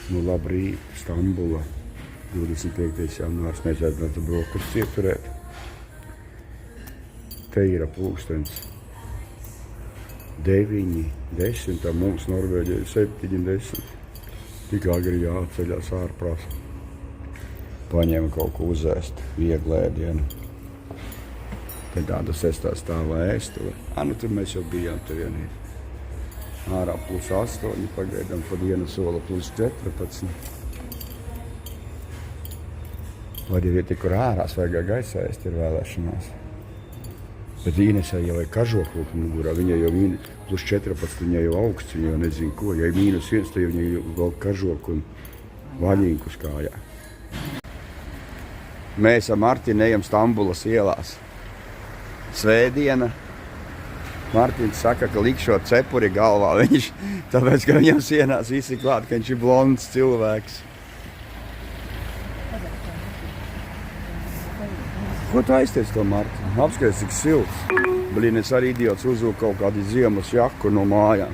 Nu, labrīt, Stambula. 25. janvārs mēs aizbraucam brokastu ieturēt. Te ir pulkstens 9, 10, mums Norvēģija 7, 10. Tik agri jāceļās ārprās. Paņēma kaut ko uzēst, vieglu ēdienu. Te tāda 6. stāvā ēstu. Nu tur mēs jau bijām te vienīgi. Ārā +8, pagaidām pa dienu sola +14. Vai ir tie, kur ārā svaigā gaisā ēst ir vēlēšanās. Bet Inesai jau ir kažoklu mugurā, viņa jau +14, viņa jau augsts, viņa jau nezinu ko. Ja ir -1, tad viņa jau vēl kažoklu un vaļīnkus kājā. Mēs ar Martinu ejam Stambulas ielās. Svētdiena. Martins saka, ka likšot cepuri galvā. Viņš, tāpēc, ka viņam sienās visi klāt, ka viņš ir blonds cilvēks. Ko tu aizties to, Martin? Apskaties, cik silts. Blin, es arī idiots uzvilku kaut kādu ziemas jaku no mājām.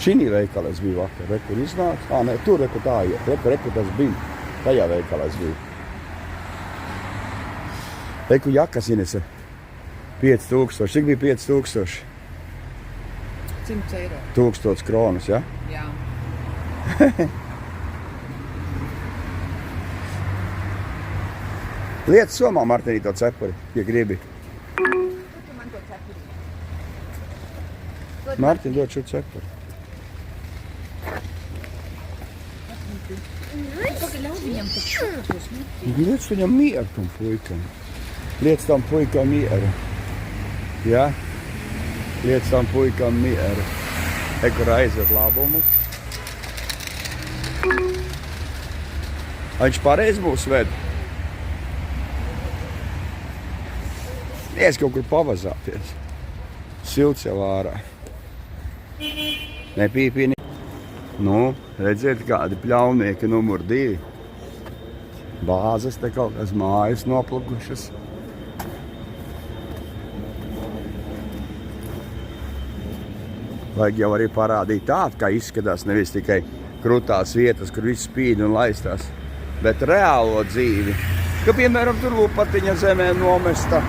Šinī veikalā es biju vakar. Rekur iznāca. Nē, tur rekur tā iet. Rekur tas bija. Tajā veikalā es biju. Reku jakas, Inese. 5000. Cik bija 5000? 100 eiro. 1000 kronas, ja? Jā. Liec somā, Martinī, to cepuri, ja gribi. Man to cepuri. Martin, dod šo cepuri. Pagaļaut viņam tas šūtos. Liec viņam mieru tam puikam. Liec tam puikam mieru. Ja? Liec tam puikam mieru. Ekur aizved labumu. Viņš pareizi mūs ved. Liec kaut kur pavazāties. Silts jau ārā. Nepīpini. Nu, redziet, kādi pļaunieki numur 2. Bāzes te kaut kas mājas noplakušas. Vajag jau arī parādīt tādu, kā izskatās, nevis tikai krutās vietas, kur viss spīd un laistās, bet reālo dzīvi. Ka, piemēram, tur lupatiņa zemē nomesta.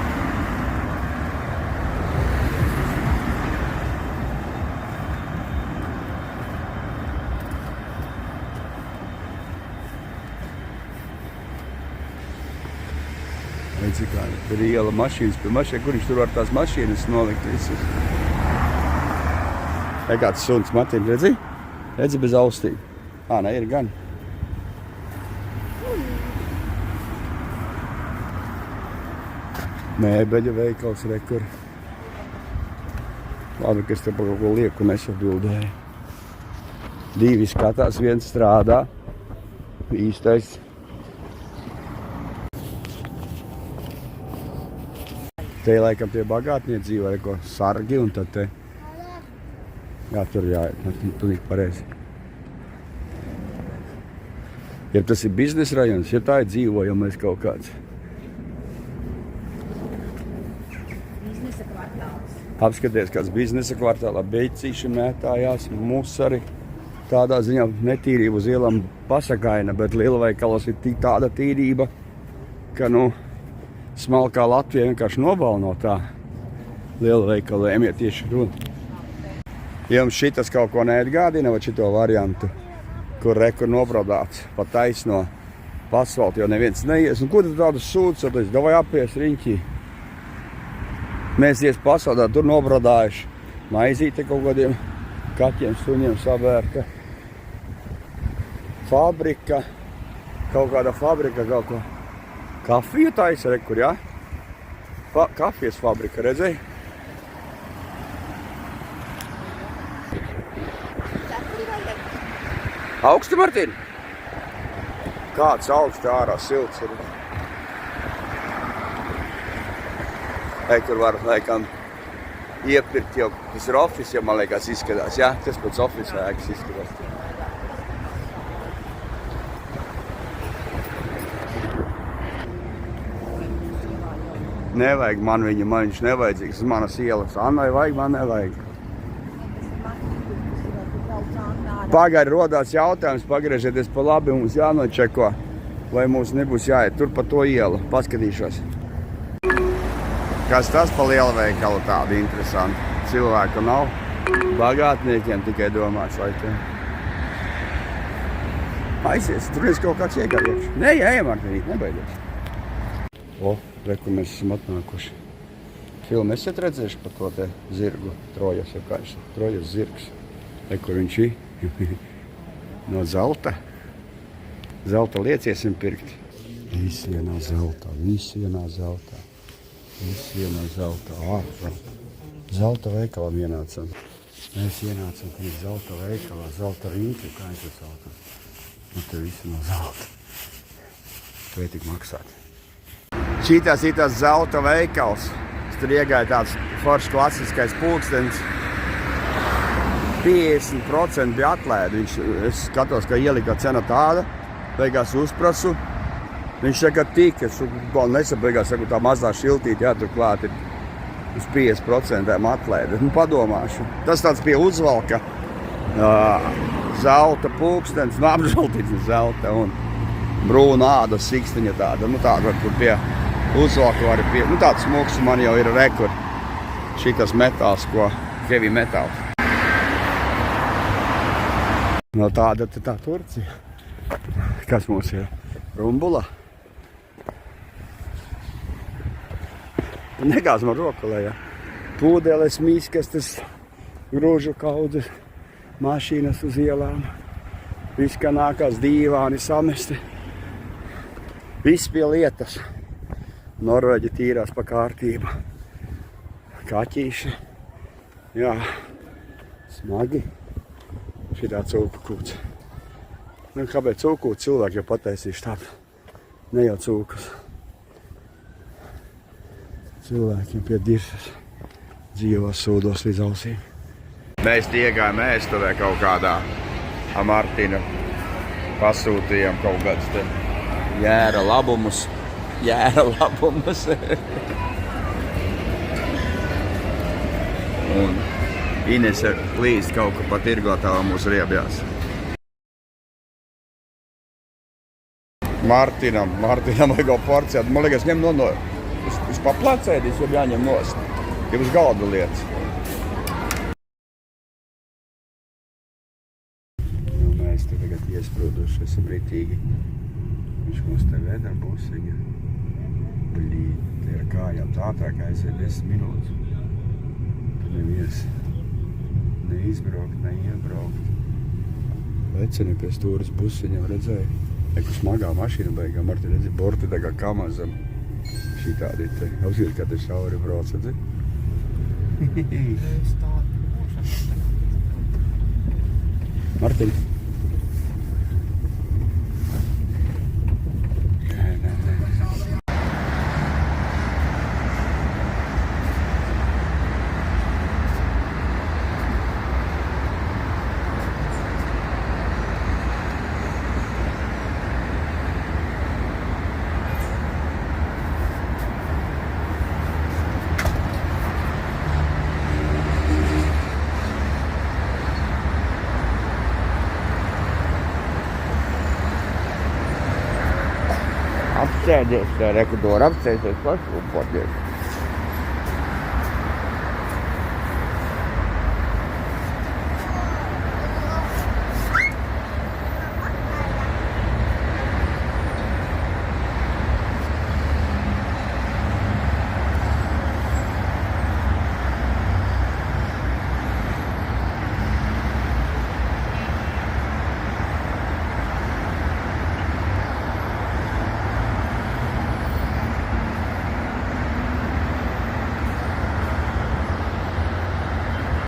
Redzi, kā tur iela mašīnas pie mašīna, kur viņš tur var tās mašīnas nolikt visus. Kāds suns, Martin, redzi? Redzi bez austīm. Nē, ir gan. Mēbeļu veikals rekur. Labi, ka es te par kaut ko lieku nesabildēju. 2 skatās, 1 strādā. Īstais. Te laikam tie bagātnie dzīvo, reko sargi un tad te. Jā, tur jāiet, tur ir pareizi. Ja tas ir biznesa rajons, ja tā ir dzīvojamais kaut kāds. Biznesa kvartāls. Apskaties, kāds biznesa kvartālā beicīši mētājās, musari. Tādā ziņā netīrība uz ielām pasakaina, bet lielveikalos ir tik tāda tīrība, ka, smalkā Latvija vienkārši nobal no tā lielveikaliem, ja tieši runa. Ja jums šitas kaut ko neatgādina, vai šito variantu, kur rekur nobrodāts pa taisno asfaltu, jo neviens neies. Un ko tu tādu sūdz, tad davai apies riņķī. Mēs ies pasaulē, tur nobrodājuši maizīte kaut kādiem kaķiem, suņiem sabērka. Fabrika, kaut kāda fabrika, kaut ko. Kafiju taisa rekur, ja? Kafijas fabrika, redzēji? Augsti, Martin? Kāds augsti ārā silts ir? Tur var, laikam, iepirkt jau, tas ir office, ja man liekas izskatās, jā? Tas pēc office ēkas izskatās. Nevajag man viņš nevajadzīgs, uz manas ielas. Annai vajag, man nevajag. Pagari rodās jautājums, pagriežieties pa labi, mums jānočeko, lai mums nebūs jāiet tur pa to ielu. Paskatīšos. Kas tas pa lielveikalu tādu interesantu? Cilvēku nav. Bagātniekiem tikai domāts, lai te aizies. Tur ir kaut kāds iegājiekš. Nē, ejam, Martinīt, nebaidies. O, reku mēs esam atnākuši. Filmu esat redzējuši par to te zirgu? Trojas, jau kā viņš ir. Trojas zirgs. Kur viņš ir? No zelta. Zelta lieciesim pirkt. Visi ienā zeltā, visi ienā zeltā. Visi ienā zeltā. Zelta veikalam ienācam. Mēs ienācam pie zelta veikalā, zelta riņķi, kā viņš ir zelta. Nu te visi no zelta. Vai tik maksāt? Šitās zelta veikals. Tur iegāja tāds foršs klasiskais pulkstenis. 50% bija atlaidi. Es skatos, ka ielika cena tāda. Beigās uzprasu. Viņš saka, tik. Es nesabeigās, saku, tā mazā šiltīte, jā, tur klāt ir uz 50% atlaidi. Nu, padomāšu. Tas tāds pie uzvalka. Zelta pulkstenis, nu apžaltīts zelta un brūna āda sikstiņa tāda. Nu tāda, kur pie uzvalku var pie. Nu tāds smuks man jau ir rekur. Šitas metāls, ko heavy metāls. No tāda tā Turcija. Kas mums ir? Rumbula. Negāz man roku lejā. Pūdeles, mīskastes, grūžu kaudzes, mašīnas uz ielām. Viss, kā nākās dīvāni samesti. Viss pie lietas. Norvēģi tīrās pa kārtību. Kaķīši. Jā, smagi. Šitā cūku kūts. Nu, kāpēc cūku kūts cilvēki jau pataisījuši tādu? Ne jau cūkas. Cilvēkiem pie dirsas dzīvos sūdos līdz ausīm. Mēs iegājām ēstuvē kaut kādā ar Martinu. Pasūtījām kaut kāds te jēra labumus. Un Inese plīst kaut kur pa tirgotavā mūsu riebjās. Martinam vajag porcijāt. Man liekas, ņem no uz paplācēdīs, jau jāņem nost. Jau uz galdu lietas. Nu, mēs te tagad iesprūduši, esam ritīgi. Viņš mums te veda busiņa. Blīt, te ar kājām tā kā aiziet 10 minūtes. Tur neviens neizbraukt, neiebraukt. Veceni pie stūras busiņam redzēja. Eku smagā mašīna beigā, Marti redzi, borti tā kā kamazam. Šī tādi te, apskat, kā te šauri brauc, redzi? Martin. Apsēdies, reku dora apsēdies, pašlūpoties.